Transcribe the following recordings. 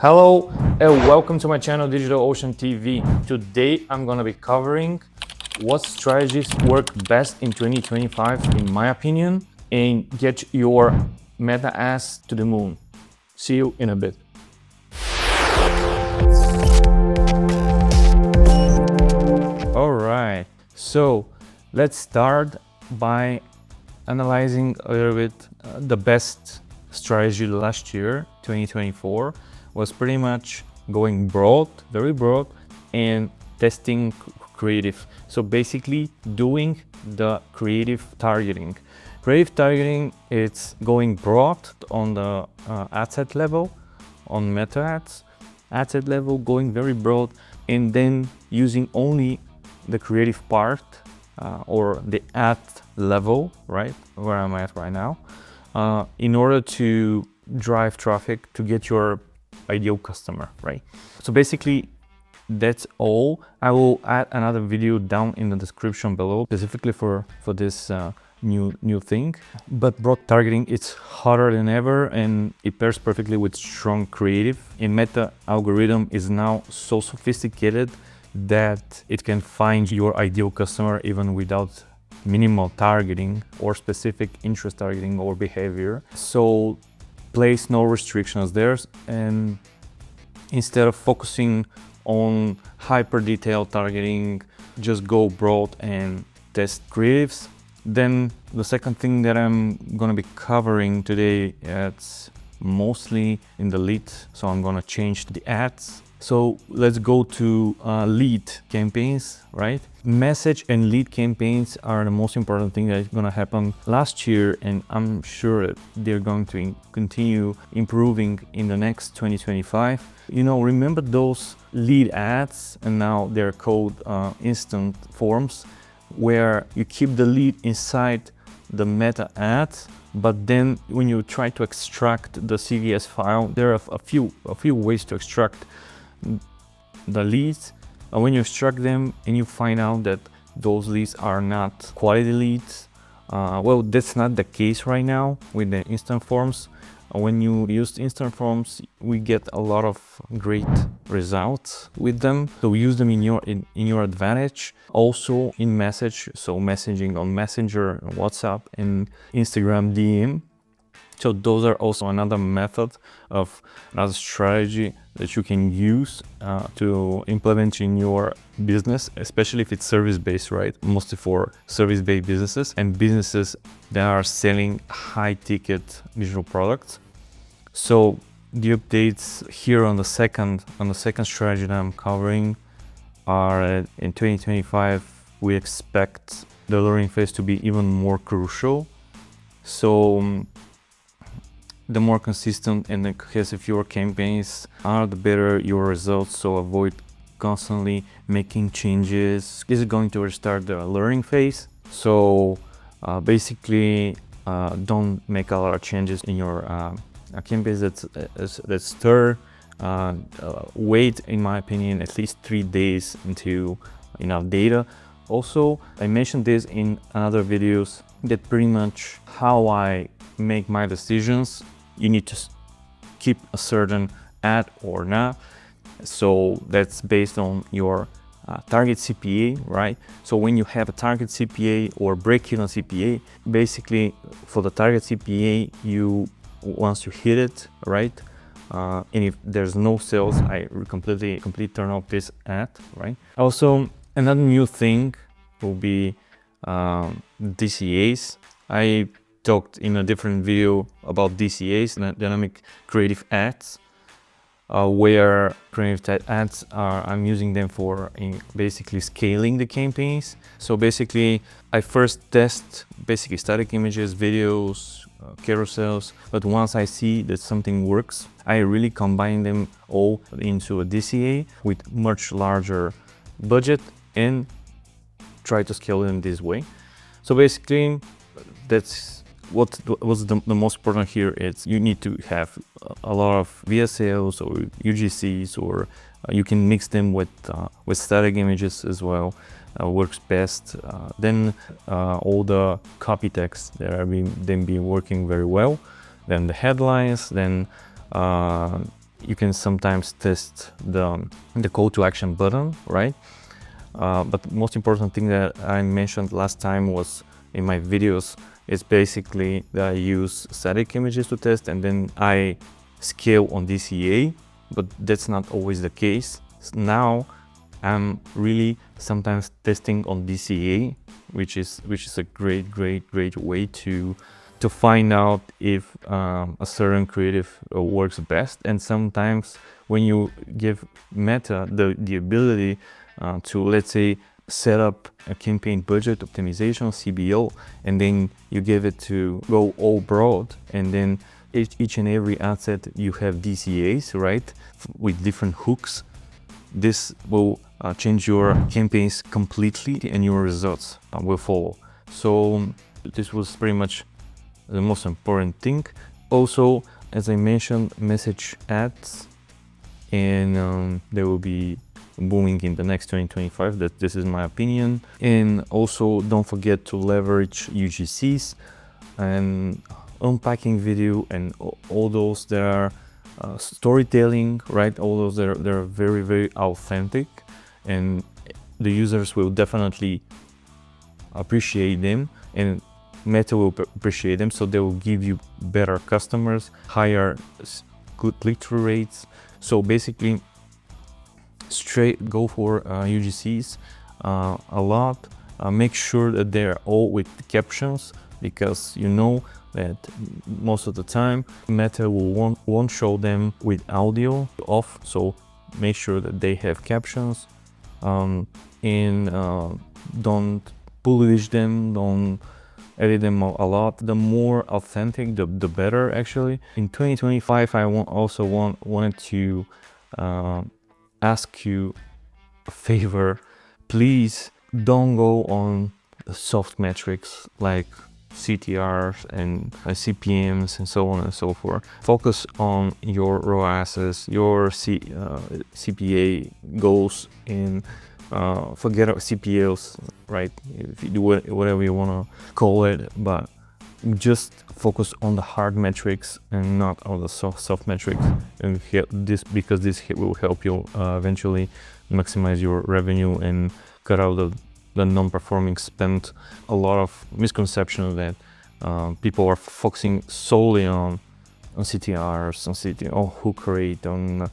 Hello and welcome to my channel Digital Ocean TV. Today I'm gonna be covering what strategies work best in 2025 in my opinion and get your meta ass to the moon. See you in a bit. Alright, so let's start by analyzing a little bit the best strategy last year, 2024, was pretty much going broad, very broad, and testing creative. So basically doing the creative targeting. Creative targeting, it's going broad on the ad set level, on meta ads, ad set level, going very broad, and then using only the creative part or the ad level, right, where I'm at right now, in order to drive traffic to get your ideal customer, right? So basically that's all. I will add another video down in the description below specifically for this new thing. But broad targeting, it's harder than ever and it pairs perfectly with strong creative. And meta algorithm is now so sophisticated that it can find your ideal customer even without minimal targeting or specific interest targeting or behavior. So place no restrictions there, and instead of focusing on hyper detailed targeting, just go broad and test creatives. Then the second thing that I'm gonna be covering today, it's mostly in the lead, so I'm gonna change the ads. So let's go to lead campaigns, right? Message and lead campaigns are the most important thing that is going to happen last year, and I'm sure they're going to continue improving in the next 2025. You know, remember those lead ads, and now they're called instant forms, where you keep the lead inside the meta ads, but then when you try to extract the CVS file, there are a few ways to extract the leads. When you extract them and you find out that those leads are not quality leads, well, that's not the case right now with the instant forms. When you use instant forms, we get a lot of great results with them, so use them in your advantage. Also in message, so messaging on Messenger, WhatsApp, and Instagram DM. So those are also another method of another strategy that you can use to implement in your business, especially if it's service-based, right? Mostly for service-based businesses and businesses that are selling high-ticket digital products. So the updates here on the second strategy that I'm covering are in 2025. We expect the learning phase to be even more crucial. So the more consistent and cohesive your campaigns are, the better your results. So avoid constantly making changes. This is going to restart the learning phase. So basically, don't make a lot of changes in your campaigns that stir. Wait, in my opinion, at least 3 days into enough data. Also, I mentioned this in other videos, that pretty much how I make my decisions. You need to keep a certain ad or not. So that's based on your target CPA, right? So when you have a target CPA or break-even CPA, basically for the target CPA, once you hit it, right? And if there's no sales, I completely turn off this ad, right? Also, another new thing will be DCAs. I talked in a different video about DCAs, dynamic creative ads, where creative ads I'm using them for basically scaling the campaigns. So basically, I first test basically static images, videos, carousels, but once I see that something works, I really combine them all into a DCA with much larger budget and try to scale them this way. So basically, that's what was the most important here. Is you need to have a lot of VSLs or UGCs, or you can mix them with static images as well. Works best. Then all the copy text that have been working very well. Then the headlines. Then you can sometimes test the call to action button, right? But the most important thing that I mentioned last time was in my videos is basically that I use static images to test, and then I scale on DCA, but that's not always the case. Now I'm really sometimes testing on DCA, which is a great way to find out if a certain creative works best. And sometimes when you give Meta the ability to, let's say, set up a campaign budget optimization, CBO, and then you give it to go all broad, and then each and every ad set you have DCAs, right, with different hooks. This will change your campaigns completely, and your results will follow. So this was pretty much the most important thing. Also, as I mentioned, message ads, and they will be booming in the next 2025. That this is my opinion. And also, don't forget to leverage UGCs and unpacking video and all those that are storytelling, right? All those they're very authentic, and the users will definitely appreciate them, and Meta will appreciate them, so they will give you better customers, higher good click-through rates. So basically, straight go for UGCs a lot. Make sure that they're all with captions, because you know that most of the time Meta won't show them with audio off. So make sure that they have captions, and don't publish them, don't edit them a lot. The more authentic, the better, actually. In 2025, I also wanted to ask you a favor. Please don't go on the soft metrics like CTRs and CPMs and so on and so forth. Focus on your ROASs, your CPA goals, and forget CPLs, right? If you do whatever you want to call it, but just focus on the hard metrics and not on the soft metrics, and because this will help you eventually maximize your revenue and cut out the non-performing spend. A lot of misconception that people are focusing solely on CTRs, on hook rate, on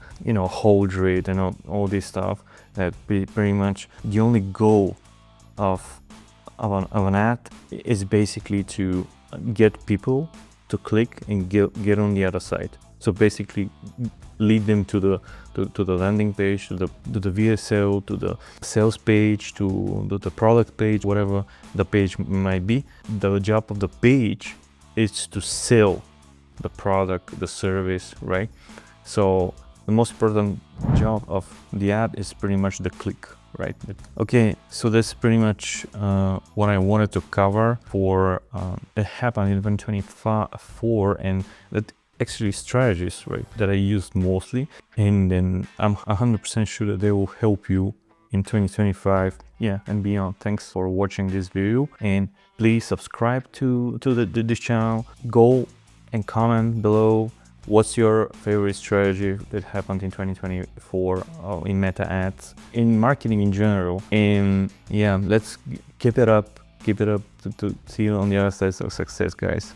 hold rate, and all this stuff. That pretty much the only goal of an ad is basically to get people to click and get on the other side. So basically, lead them to the landing page, to the VSL, to the sales page, to the product page, whatever the page might be. The job of the page is to sell the product, the service, right? So the most important job of the ad is pretty much the click, right? Okay, so that's pretty much what I wanted to cover for it happened in 2024, and that actually strategies, right, that I used mostly, and then I'm 100% sure that they will help you in 2025, yeah, and beyond. Thanks for watching this video, and please subscribe to this channel. Go and comment below what's your favorite strategy that happened in 2024 in Meta ads, in marketing in general. And yeah, let's keep it up to see you on the other side of success, guys.